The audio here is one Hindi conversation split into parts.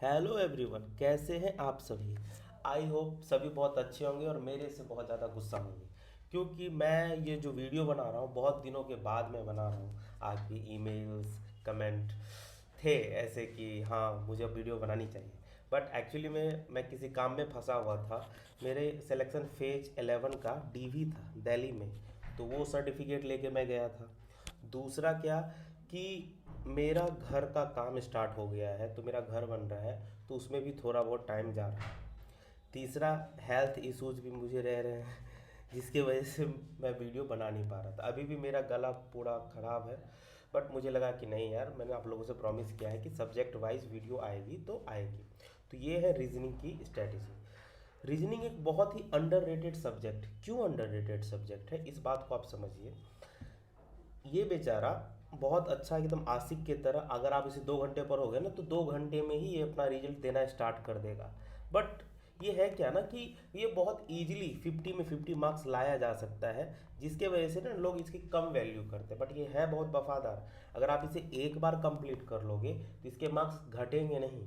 हेलो एवरीवन, कैसे हैं आप सभी। आई होप सभी बहुत अच्छे होंगे और मेरे से बहुत ज़्यादा गुस्सा होंगे, क्योंकि मैं ये जो वीडियो बना रहा हूँ बहुत दिनों के बाद मैं बना रहा हूँ। आपकी ईमेल्स कमेंट थे ऐसे कि हाँ मुझे अब वीडियो बनानी चाहिए, बट एक्चुअली मैं किसी काम में फंसा हुआ था। मेरे सिलेक्शन फेज 11 का डीवी था दिल्ली में, तो वो सर्टिफिकेट लेके मैं गया था। दूसरा क्या कि मेरा घर का काम स्टार्ट हो गया है, तो मेरा घर बन रहा है, तो उसमें भी थोड़ा बहुत टाइम जा रहा है। तीसरा, हेल्थ इश्यूज भी मुझे रह रहे हैं जिसकी वजह से मैं वीडियो बना नहीं पा रहा था। अभी भी मेरा गला पूरा ख़राब है, बट मुझे लगा कि नहीं यार, मैंने आप लोगों से प्रॉमिस किया है कि सब्जेक्ट वाइज वीडियो आएगी तो आएगी। तो ये है रीजनिंग की स्ट्रेटेजी। रीजनिंग एक बहुत ही अंडररेटेड सब्जेक्ट, क्यों अंडररेटेड सब्जेक्ट है इस बात को आप समझिए। ये बेचारा बहुत अच्छा एकदम आशिक की तरह, अगर आप इसे 2 घंटे पढ़ोगे ना तो 2 घंटे में ही ये अपना रिजल्ट देना स्टार्ट कर देगा। बट ये है क्या ना कि ये बहुत इजीली 50 में 50 मार्क्स लाया जा सकता है, जिसके वजह से ना लोग इसकी कम वैल्यू करते हैं। बट ये है बहुत वफादार। अगर आप इसे एक बार कंप्लीट कर लोगे तो इसके मार्क्स घटेंगे नहीं,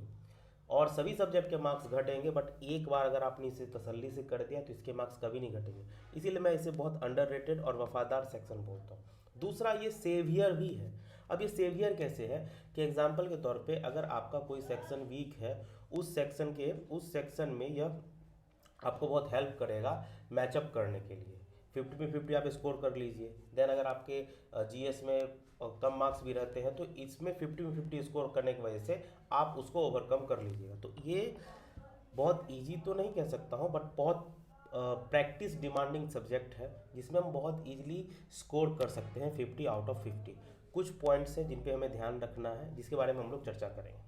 और सभी सब्जेक्ट के मार्क्स घटेंगे, बट एक बार अगर आपने इसे तसल्ली से कर दिया तो इसके मार्क्स कभी नहीं घटेंगे। इसीलिए मैं इसे बहुत अंडररेटेड और वफादार सेक्शन बोलता हूँ। दूसरा, ये सेवियर भी है। अब ये सेवियर कैसे है कि एग्जाम्पल के तौर पे अगर आपका कोई सेक्शन वीक है, उस सेक्शन में यह आपको बहुत हेल्प करेगा मैचअप करने के लिए। 50 में 50 आप स्कोर कर लीजिए। देन अगर आपके जीएस में कम मार्क्स भी रहते हैं तो इसमें 50 में 50 स्कोर करने की वजह से आप उसको ओवरकम कर लीजिएगा। तो ये बहुत इजी तो नहीं कह सकता हूँ, बट बहुत प्रैक्टिस डिमांडिंग सब्जेक्ट है, जिसमें हम बहुत इजीली स्कोर कर सकते हैं 50 आउट ऑफ 50। कुछ पॉइंट्स हैं जिन पे हमें ध्यान रखना है, जिसके बारे में हम लोग चर्चा करेंगे।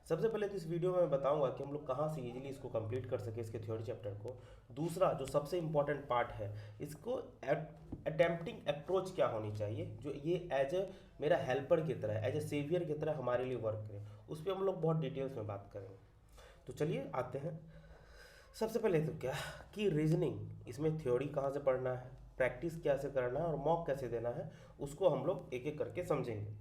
सबसे पहले तो इस वीडियो में मैं बताऊंगा कि हम लोग कहाँ से इजीली इसको कंप्लीट कर सके, इसके थ्योरी चैप्टर को। दूसरा, जो सबसे इंपॉर्टेंट पार्ट है, इसको अटेम्प्टिंग अप्रोच क्या होनी चाहिए, जो ये एज ए मेरा हेल्पर की तरह, एज ए सेवियर की तरह हमारे लिए वर्क करे, उस पर हम लोग बहुत डिटेल्स में बात करेंगे। तो चलिए आते हैं। सबसे पहले तो क्या कि रीजनिंग, इसमें थ्योरी कहाँ से पढ़ना है, प्रैक्टिस कैसे करना है और मॉक कैसे देना है, उसको हम लोग एक एक करके समझेंगे।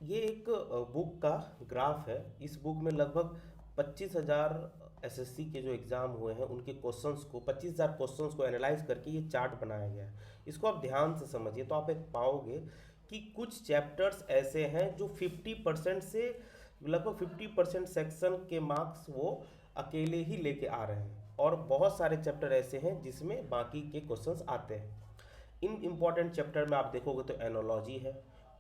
ये एक बुक का ग्राफ है। इस बुक में लगभग 25,000 एसएससी के जो एग्ज़ाम हुए हैं उनके क्वेश्चंस को, 25,000 क्वेश्चंस को एनालाइज करके ये चार्ट बनाया गया है। इसको आप ध्यान से समझिए तो आप एक पाओगे कि कुछ चैप्टर्स ऐसे हैं जो 50% से लगभग 50% सेक्शन के मार्क्स वो अकेले ही लेके आ रहे हैं, और बहुत सारे चैप्टर ऐसे हैं जिसमें बाकी के क्वेश्चंस आते हैं। इन इम्पॉर्टेंट चैप्टर में आप देखोगे तो एनोलॉजी है,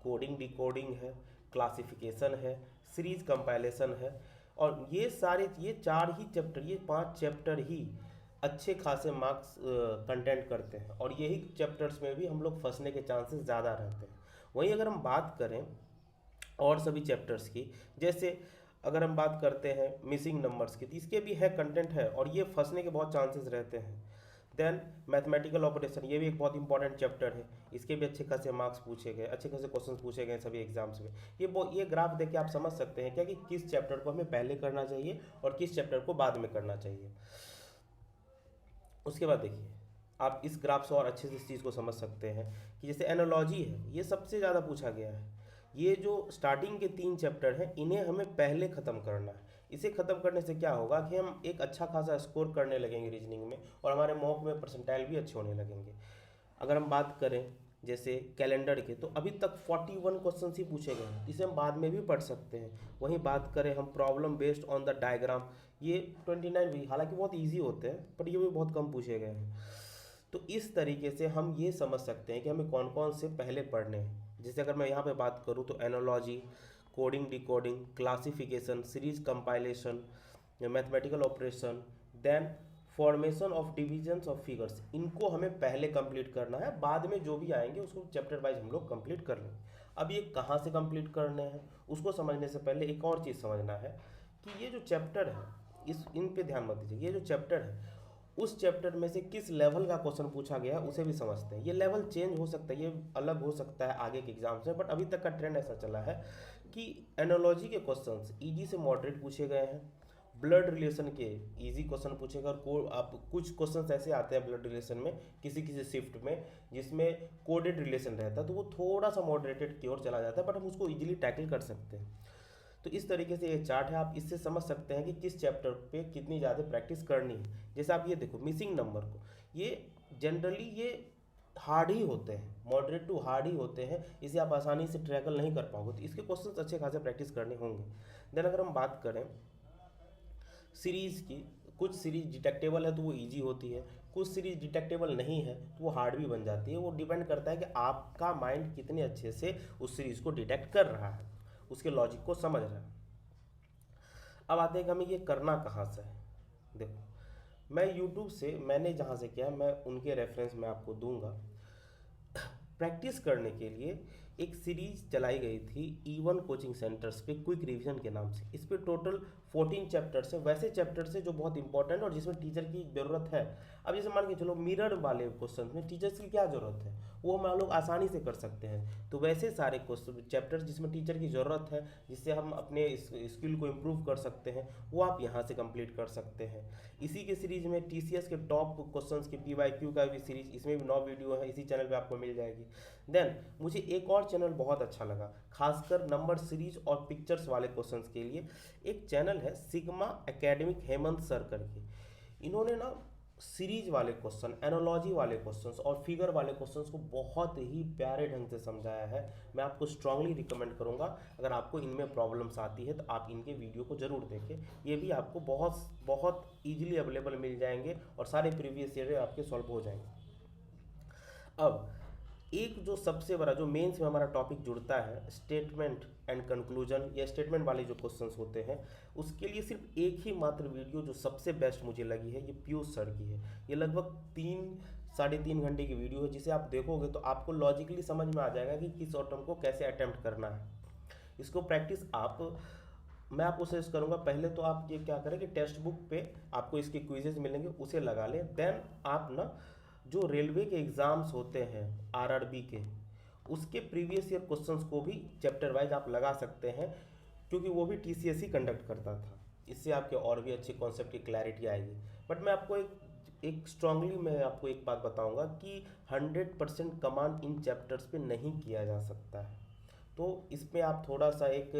कोडिंग डिकोडिंग है, क्लासिफिकेशन है, सीरीज कंपाइलेशन है। और ये चार ही चैप्टर, ये 5 चैप्टर ही अच्छे खासे मार्क्स कंटेंट करते हैं, और यही चैप्टर्स में भी हम लोग फंसने के चांसेस ज़्यादा रहते हैं। वहीं अगर हम बात करें और सभी चैप्टर्स की, जैसे अगर हम बात करते हैं मिसिंग नंबर्स की, तो इसके भी है कंटेंट है और ये फंसने के बहुत चांसेस रहते हैं। देन मैथमेटिकल ऑपरेशन, ये भी एक बहुत इंपॉर्टेंट चैप्टर है, इसके भी अच्छे खासे मार्क्स पूछे गए, अच्छे खासे क्वेश्चन पूछे गए सभी एग्जाम्स में। ये ग्राफ देख के आप समझ सकते हैं क्या कि किस चैप्टर को हमें पहले करना चाहिए और किस चैप्टर को बाद में करना चाहिए। उसके बाद देखिए, आप इस ग्राफ से और अच्छे से इस चीज़ को समझ सकते हैं कि जैसे एनालॉजी है, ये सबसे ज़्यादा पूछा गया है। ये जो स्टार्टिंग के 3 चैप्टर हैं इन्हें हमें पहले ख़त्म करना है। इसे ख़त्म करने से क्या होगा कि हम एक अच्छा खासा स्कोर करने लगेंगे रीजनिंग में, और हमारे मॉक में परसेंटाइल भी अच्छे होने लगेंगे। अगर हम बात करें जैसे कैलेंडर के, तो अभी तक 41 क्वेश्चन ही पूछे गए हैं, इसे हम बाद में भी पढ़ सकते हैं। वहीं बात करें हम problem based on the diagram, ये 29 भी हालांकि बहुत इजी होते हैं, पर ये भी बहुत कम पूछे गए हैं। तो इस तरीके से हम ये समझ सकते हैं कि हमें कौन कौन से पहले पढ़ने हैं। जैसे अगर मैं यहाँ पे बात करूँ तो analogy, coding decoding, classification, series compilation, mathematical operation, then formation of divisions of figures, इनको हमें पहले कंप्लीट करना है, बाद में जो भी आएंगे उसको चैप्टर वाइज हम लोग कंप्लीट कर लेंगे। अब ये कहाँ से कंप्लीट करने हैं उसको समझने से पहले एक और चीज़ समझना है कि ये जो चैप्टर है, इस इन पे ध्यान मत दीजिए। ये जो चैप्टर है उस चैप्टर में से किस लेवल का क्वेश्चन पूछा गया उसे भी समझते हैं। ये लेवल चेंज हो सकता है, ये अलग हो सकता है आगे के एग्जाम से, बट अभी तक का ट्रेंड ऐसा चला है कि एनोलॉजी के क्वेश्चंस इजी से मॉडरेट पूछे गए हैं। ब्लड रिलेशन के इजी क्वेश्चन पूछेगा, और आप कुछ क्वेश्चंस ऐसे आते हैं ब्लड रिलेशन में किसी किसी शिफ्ट में जिसमें कोडेड रिलेशन रहता है, तो वो थोड़ा सा मॉडरेटेड की ओर चला जाता है, बट हम उसको इजीली टैकल कर सकते हैं। तो इस तरीके से ये चार्ट है, आप इससे समझ सकते हैं कि किस चैप्टर पे कितनी ज़्यादा प्रैक्टिस करनी है। जैसे आप ये देखो मिसिंग नंबर को, ये जनरली ये हार्ड ही होते हैं, मॉडरेट टू हार्ड ही होते हैं, इसे आप आसानी से ट्रैकल नहीं कर पाओगे, तो इसके क्वेश्चन अच्छे खासे प्रैक्टिस करने होंगे। देन अगर हम बात करें सीरीज़ की, कुछ सीरीज डिटेक्टेबल है तो वो इजी होती है, कुछ सीरीज डिटेक्टेबल नहीं है तो वो हार्ड भी बन जाती है। वो डिपेंड करता है कि आपका माइंड कितने अच्छे से उस सीरीज को डिटेक्ट कर रहा है, उसके लॉजिक को समझ रहा है। अब आते हैं कि हमें ये करना कहाँ से है। देखो मैं यूट्यूब से, मैंने जहाँ से किया मैं उनके रेफरेंस में आपको दूंगा। प्रैक्टिस करने के लिए एक सीरीज चलाई गई थी E1 कोचिंग सेंटर्स पे, क्विक रिवीजन के नाम से। इस पे टोटल 14 चैप्टर्स है, वैसे चैप्टर्स है जो बहुत इंपॉर्टेंट और जिसमें टीचर की ज़रूरत है। अब जैसे मान के चलो मिरर वाले क्वेश्चन में टीचर्स की क्या ज़रूरत है, वो हम लोग आसानी से कर सकते हैं। तो वैसे सारे क्वेश्चन चैप्टर्स जिसमें टीचर की ज़रूरत है, जिससे हम अपने स्किल को इम्प्रूव कर सकते हैं, वो आप यहाँ से कंप्लीट कर सकते हैं। इसी के सीरीज में TCS के टॉप क्वेश्चंस के PYQ का भी सीरीज, इसमें भी 9 वीडियो है, इसी चैनल पे आपको मिल जाएगी। देन मुझे एक और चैनल बहुत अच्छा लगा, खासकर नंबर सीरीज और पिक्चर्स वाले क्वेश्चंस के लिए। एक चैनल है सिग्मा एकेडमिक, हेमंत सर करके। इन्होंने ना सीरीज वाले क्वेश्चन, एनोलॉजी वाले क्वेश्चंस और फिगर वाले क्वेश्चंस को बहुत ही प्यारे ढंग से समझाया है। मैं आपको स्ट्रांगली रिकमेंड करूंगा, अगर आपको इनमें प्रॉब्लम्स आती है तो आप इनके वीडियो को ज़रूर देखें। ये भी आपको बहुत बहुत ईजिली अवेलेबल मिल जाएंगे और सारे प्रीवियस ईयर आपके सॉल्व हो जाएंगे। अब एक जो सबसे बड़ा जो मेंस में हमारा टॉपिक जुड़ता है, स्टेटमेंट एंड कंक्लूजन, या स्टेटमेंट वाले जो क्वेश्चंस होते हैं, उसके लिए सिर्फ एक ही मात्र वीडियो जो सबसे बेस्ट मुझे लगी है, ये पीयूष सर की है। ये लगभग 3-3.5 घंटे की वीडियो है, जिसे आप देखोगे तो आपको लॉजिकली समझ में आ जाएगा कि किस ऑटम को कैसे अटेम्प्ट करना है। इसको प्रैक्टिस मैं आपको सजेस्ट करूंगा, पहले तो आप ये क्या करें कि टेक्स्ट बुक पे आपको इसके क्विजेज मिलेंगे, उसे लगा लें। देन आप ना जो रेलवे के एग्ज़ाम्स होते हैं RRB के, उसके प्रीवियस ईयर क्वेश्चंस को भी चैप्टर वाइज आप लगा सकते हैं, क्योंकि वो भी TCS ही कंडक्ट करता था। इससे आपके और भी अच्छे कॉन्सेप्ट की क्लैरिटी आएगी। बट मैं आपको एक स्ट्रांगली मैं आपको एक बात बताऊंगा कि 100% कमांड इन चैप्टर्स पे नहीं किया जा सकता है। तो इसमें आप थोड़ा सा एक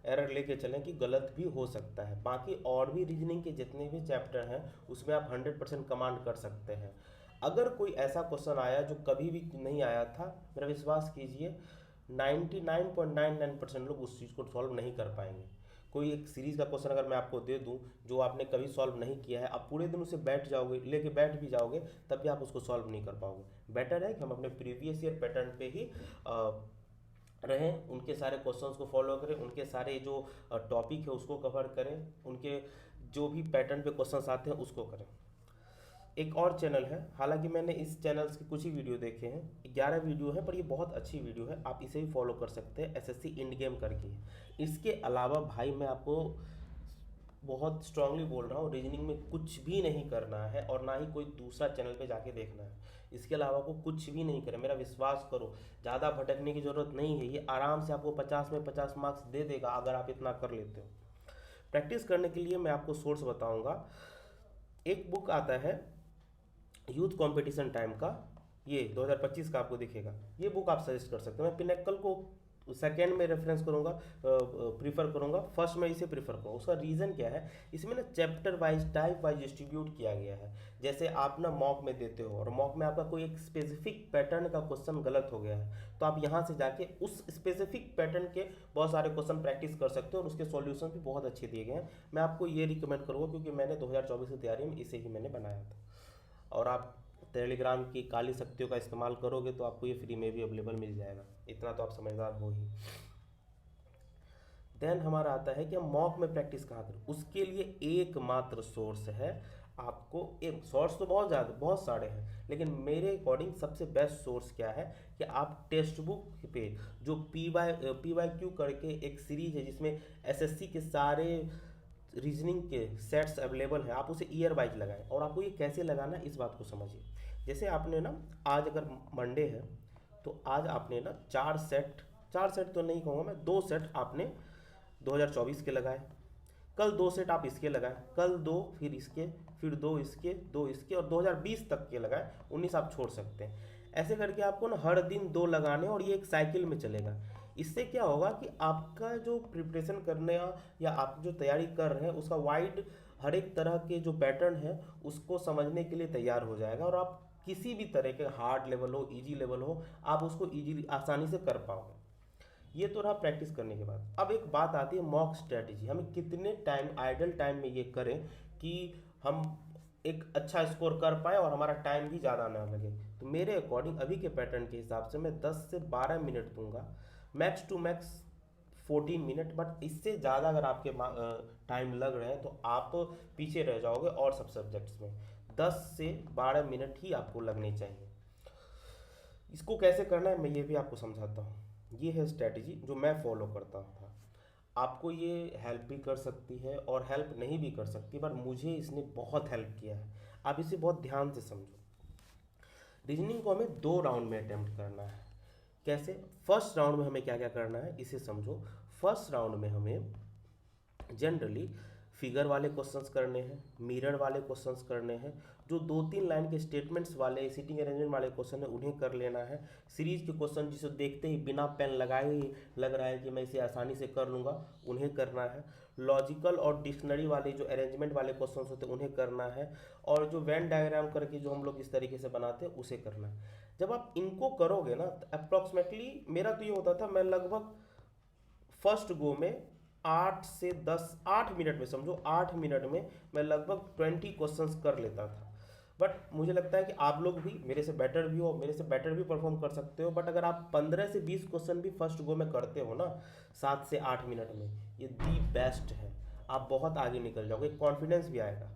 एरर लेके चलें कि गलत भी हो सकता है। बाकी और भी रीजनिंग के जितने भी चैप्टर हैं उसमें आप 100% कमांड कर सकते हैं। अगर कोई ऐसा क्वेश्चन आया जो कभी भी नहीं आया था, मेरा विश्वास कीजिए 99.99% लोग उस चीज़ को सॉल्व नहीं कर पाएंगे। कोई एक सीरीज़ का क्वेश्चन अगर मैं आपको दे दूं जो आपने कभी सॉल्व नहीं किया है, आप पूरे दिन उसे बैठ भी जाओगे, तब भी आप उसको सॉल्व नहीं कर पाओगे। बेटर है कि हम अपने प्रीवियस ईयर पैटर्न पे ही रहें, उनके सारे क्वेश्चंस को फॉलो करें, उनके सारे जो टॉपिक है उसको कवर करें, उनके जो भी पैटर्न पे क्वेश्चंस आते हैं उसको करें। एक और चैनल है, हालांकि मैंने इस चैनल के कुछ ही वीडियो देखे हैं, 11 वीडियो है, पर ये बहुत अच्छी वीडियो है, आप इसे भी फॉलो कर सकते हैं, SSC इंड गेम करके। इसके अलावा भाई मैं आपको बहुत स्ट्रांगली बोल रहा हूँ, रीजनिंग में कुछ भी नहीं करना है और ना ही कोई दूसरा चैनल पे जाके देखना है। इसके अलावा को कुछ भी नहीं करें, मेरा विश्वास करो, ज़्यादा भटकने की ज़रूरत नहीं है। ये आराम से आपको 50 में 50 मार्क्स दे देगा अगर आप इतना कर लेते हो। प्रैक्टिस करने के लिए मैं आपको सोर्स बताऊँगा। एक बुक आता है यूथ कंपटीशन टाइम का, ये 2025 का आपको दिखेगा, ये बुक आप सजेस्ट कर सकते हैं। मैं पिनेकल को सेकेंड में रेफरेंस करूंगा, प्रीफर करूंगा, फर्स्ट में इसे प्रीफर करूंगा। उसका रीज़न क्या है, इसमें ना chapter wise, type wise distribute किया गया है। जैसे आप ना मॉक में देते हो और मॉक में आपका कोई एक स्पेसिफिक पैटर्न का क्वेश्चन गलत हो गया है, तो आप यहाँ से जाके उस स्पेसिफिक पैटर्न के बहुत सारे क्वेश्चन प्रैक्टिस कर सकते हो और उसके सॉल्यूशन भी बहुत अच्छे दिए गए हैं। मैं आपको ये रिकमेंड करूँगा, क्योंकि मैंने 2024 की तैयारी में इसे ही मैंने बनाया था। और आप टेलीग्राम की काली शक्तियों का इस्तेमाल करोगे तो आपको ये फ्री में भी अवेलेबल मिल जाएगा, इतना तो आप समझदार हो ही। देन हमारा आता है कि हम मॉक में प्रैक्टिस कहाँ करें। उसके लिए एकमात्र सोर्स है, आपको एक सोर्स तो बहुत सारे हैं, लेकिन मेरे अकॉर्डिंग सबसे बेस्ट सोर्स क्या है कि आप टेक्स्ट बुक पे जो PYQ करके एक सीरीज है जिसमें SSC के सारे रीजनिंग के सेट्स अवेलेबल हैं, आप उसे ईयर वाइज लगाएं। और आपको ये कैसे लगाना है इस बात को समझिए। जैसे आपने ना आज अगर मंडे है तो आज आपने ना 4 सेट तो नहीं कहूँगा मैं, 2 सेट आपने 2024 के लगाए, कल 2 सेट आप इसके लगाए, कल 2 फिर इसके, फिर 2 इसके, 2 इसके, और 2020 तक के लगाए, 19 आप छोड़ सकते हैं। ऐसे करके आपको ना हर दिन 2 लगाने और ये एक साइकिल में चलेगा। इससे क्या होगा कि आपका जो प्रिपरेशन करने या आप जो तैयारी कर रहे हैं उसका वाइड हर एक तरह के जो पैटर्न है उसको समझने के लिए तैयार हो जाएगा, और आप किसी भी तरह के हार्ड लेवल हो इजी लेवल हो आप उसको इजीली आसानी से कर पाओगे। ये तो रहा प्रैक्टिस करने के बाद। अब एक बात आती है मॉक स्ट्रेटजी, हमें कितने टाइम आइडल टाइम में ये करें कि हम एक अच्छा स्कोर कर पाए और हमारा टाइम भी ज़्यादा ना लगे। तो मेरे अकॉर्डिंग अभी के पैटर्न के हिसाब से मैं 10 से 12 मिनट दूंगा, max to max 14 minute. But इससे ज़्यादा अगर आपके टाइम लग रहे हैं तो आप पीछे रह जाओगे और सब सब्जेक्ट्स में। 10 से 12 मिनट ही आपको लगने चाहिए। इसको कैसे करना है मैं ये भी आपको समझाता हूँ। ये है स्ट्रैटेजी जो मैं फॉलो करता था। आपको ये हेल्प भी कर सकती है और हेल्प नहीं भी कर सकती, पर मुझे इसने बहुत हेल्प किया है। आप इसे बहुत ध्यान से समझो। रीजनिंग को हमें 2 राउंड में अटेम्प्ट करना है। कैसे? फर्स्ट राउंड में हमें क्या क्या करना है इसे समझो। फर्स्ट राउंड में हमें जनरली फिगर वाले क्वेश्चंस करने हैं, मिरर वाले क्वेश्चंस करने हैं, जो 2-3 लाइन के स्टेटमेंट्स वाले सीटिंग अरेंजमेंट वाले क्वेश्चन है उन्हें कर लेना है। सीरीज के क्वेश्चन जिसे देखते ही बिना पेन लगाए ही लग रहा है कि मैं इसे आसानी से कर लूँगा, उन्हें करना है। लॉजिकल और डिक्शनरी वाले जो अरेंजमेंट वाले क्वेश्चन होते हैं उन्हें करना है। और जो वेन डायग्राम करके जो हम लोग इस तरीके से बनाते हैं उसे करना है। जब आप इनको करोगे ना तो अप्रॉक्सीमेटली मेरा तो ये होता था, मैं लगभग फर्स्ट गो में 8 मिनट में, समझो 8 मिनट में मैं लगभग 20 क्वेश्चंस कर लेता था। बट मुझे लगता है कि आप लोग भी मेरे से बेटर भी हो, मेरे से बेटर भी परफॉर्म कर सकते हो। बट अगर आप 15 से 20 क्वेश्चन भी फर्स्ट गो में करते हो ना 7 से 8 मिनट में, ये दी बेस्ट है। आप बहुत आगे निकल जाओगे, कॉन्फिडेंस भी आएगा।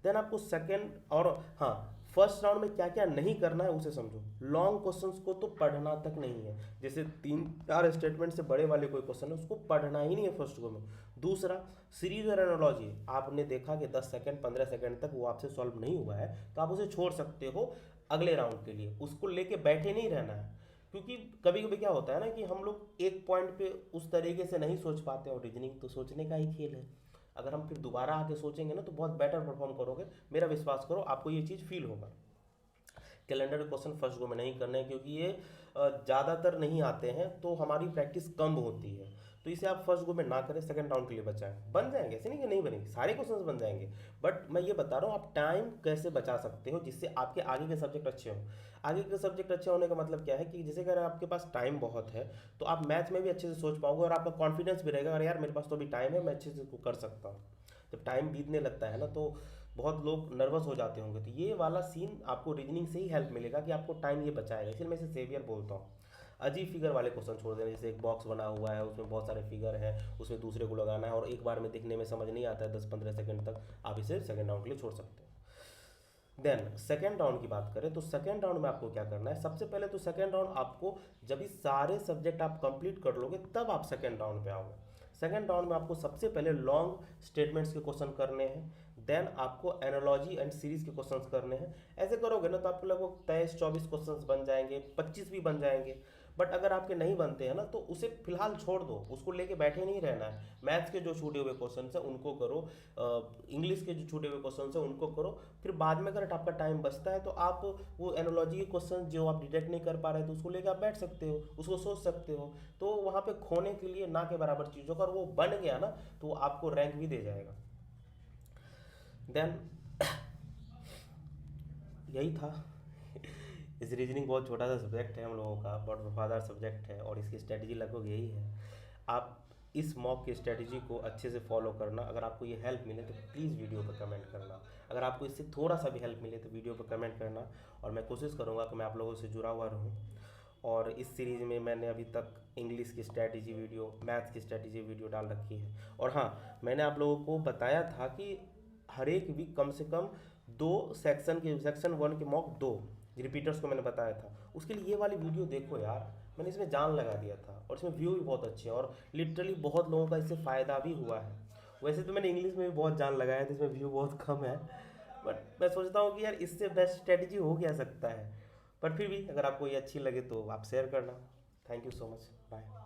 देन आपको सेकेंड और हाँ, फर्स्ट राउंड में क्या क्या नहीं करना है उसे समझो। लॉन्ग क्वेश्चंस को तो पढ़ना तक नहीं है, जैसे 3-4 स्टेटमेंट से बड़े वाले कोई क्वेश्चन है उसको पढ़ना ही नहीं है फर्स्ट गो में। दूसरा, सीरीज और एनालॉजी आपने देखा कि 10 सेकंड 15 सेकंड तक वो आपसे सॉल्व नहीं हुआ है तो आप उसे छोड़ सकते हो अगले राउंड के लिए, उसको लेके बैठे नहीं रहना है। क्योंकि कभी कभी क्या होता है ना कि हम लोग एक पॉइंट पे उस तरीके से नहीं सोच पाते, और रीजनिंग तो सोचने का ही खेल है। अगर हम फिर दोबारा आके सोचेंगे ना तो बहुत बेटर परफॉर्म करोगे, मेरा विश्वास करो, आपको ये चीज़ फील होगा। कैलेंडर क्वेश्चन फर्स्ट गो में नहीं करने हैं क्योंकि ये ज़्यादातर नहीं आते हैं तो हमारी प्रैक्टिस कम होती है। तो इसे आप फर्स्ट गो में ना करें, सेकंड राउंड के लिए बचाएं। बन जाएंगे, ऐसे नहीं कि नहीं बनेंगे, सारे क्वेश्चंस बन जाएंगे। बट मैं ये बता रहा हूँ आप टाइम कैसे बचा सकते हो जिससे आपके आगे के सब्जेक्ट अच्छे हों। आगे के सब्जेक्ट अच्छे होने का मतलब क्या है कि जैसे अगर आपके पास टाइम बहुत है तो आप मैथ्स में भी अच्छे से सोच पाओगे और आपका कॉन्फिडेंस भी रहेगा, अरे यार मेरे पास तो अभी टाइम है, मैं अच्छे से इसको कर सकता हूँ। जब टाइम बीतने लगता है ना तो बहुत लोग नर्वस हो जाते होंगे, तो ये वाला सीन आपको रीजनिंग से ही हेल्प मिलेगा कि आपको टाइम ये बचाएगा। इसलिए मैं इसे सेवियर बोलता हूँ। अजीब फिगर वाले क्वेश्चन छोड़ देना, जैसे एक बॉक्स बना हुआ है उसमें बहुत सारे फिगर हैं, उसमें दूसरे को लगाना है और एक बार में दिखने में समझ नहीं आता है 10-15 सेकंड तक, आप इसे सेकंड राउंड के लिए छोड़ सकते हैं। देन सेकेंड राउंड की बात करें तो सेकेंड राउंड में आपको क्या करना है, सबसे पहले तो सेकेंड राउंड आपको जब ये सारे सब्जेक्ट आप कंप्लीट कर लोगे तब आप सेकेंड राउंड पे आओगे। सेकेंड राउंड में आपको सबसे पहले लॉन्ग स्टेटमेंट्स के क्वेश्चन करने हैं, देन आपको एनालॉजी एंड सीरीज के क्वेश्चंस करने हैं। ऐसे करोगे ना तो आपको लगभग 23-24 क्वेश्चंस बन जाएंगे, 25 भी बन जाएंगे। बट अगर आपके नहीं बनते हैं ना तो उसे फिलहाल छोड़ दो, उसको लेके बैठे नहीं रहना है। मैथ्स के जो छूटे हुए क्वेश्चन है उनको करो, इंग्लिश के जो छूटे हुए क्वेश्चन है उनको करो। फिर बाद में अगर आपका टाइम बचता है तो आप वो एनोलॉजी के क्वेश्चन जो आप डिटेक्ट नहीं कर पा रहे तो उसको लेकर आप बैठ सकते हो, उसको सोच सकते हो। तो वहाँ पे खोने के लिए ना के बराबर चीज़ों का, और वो बन गया ना तो वो आपको रैंक भी दे जाएगा। देन यही था। इस रीजनिंग बहुत छोटा सा सब्जेक्ट है हम लोगों का, बहुत वफादार सब्जेक्ट है और इसकी स्ट्रेटजी लगभग यही है। आप इस मॉक की स्ट्रेटजी को अच्छे से फॉलो करना। अगर आपको ये हेल्प मिले तो प्लीज़ वीडियो पर कमेंट करना। अगर आपको इससे थोड़ा सा भी हेल्प मिले तो वीडियो पर कमेंट करना, और मैं कोशिश करूँगा कि मैं आप लोगों से जुड़ा हुआ रहूँ। और इस सीरीज़ में मैंने अभी तक इंग्लिश की स्ट्रेटजी वीडियो, मैथ्स की स्ट्रेटजी वीडियो डाल रखी है। और हाँ, मैंने आप लोगों को बताया था कि हर एक वीक कम से कम 2 सेक्शन के, सेक्शन 1 के मॉक 2 रिपीटर्स को मैंने बताया था। उसके लिए ये वाली वीडियो देखो यार, मैंने इसमें जान लगा दिया था और इसमें व्यू भी बहुत अच्छे हैं और लिटरली बहुत लोगों का इससे फ़ायदा भी हुआ है। वैसे तो मैंने इंग्लिश में भी बहुत जान लगाया था, इसमें व्यू बहुत कम है। बट मैं सोचता हूँ कि यार इससे बेस्ट स्ट्रेटजी हो क्या सकता है। पर फिर भी अगर आपको ये अच्छी लगे तो आप शेयर करना। Thank you so much, bye.